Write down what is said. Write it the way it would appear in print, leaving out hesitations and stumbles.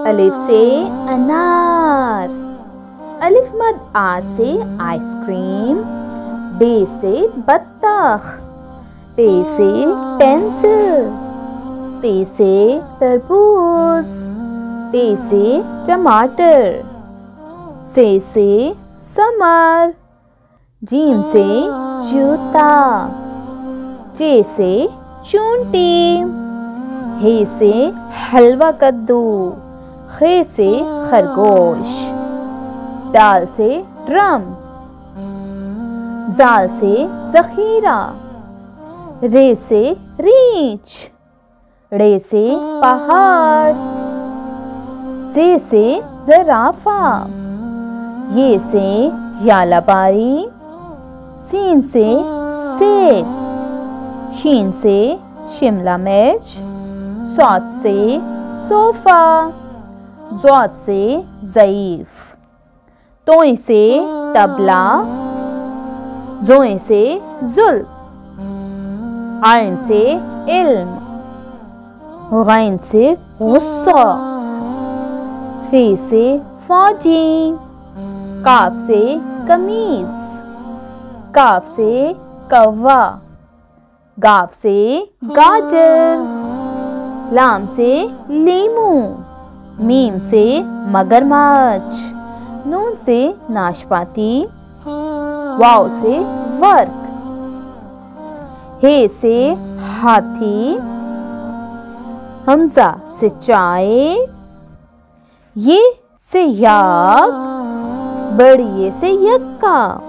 अलिफ से अनार। अलिफ मद आ से आइसक्रीम। बे से बत्तख। पे से पेंसिल। ते से तरबूज। ते से टमाटर। से समर। जीम से जूता। चे से चूंटी। हे से हलवा कद्दू। खे से खरगोश। दाल से ड्रम। जाल से जखीरा। रे से रीछ। रे से पहाड़। जे से जराफा। ये से यालाबारी। सीन से सेब। शीन से शिमला मिर्च। सौत से सोफा। ज़ौद से ज़ईफ। तोय से तबला। ज़ोए से ज़ुल्फ़। आइन से इल्म। गैन से गुस्सा। फे से फौजी। काफ से कमीज। काफ से कौवा। गाफ से गाजर। लाम से लीमू। मीम से मगरमच्छ। नून से नाशपाती। वाव से वर्क। हे से हाथी। हमजा से चाय। ये से याक। बड़िए से यक्का।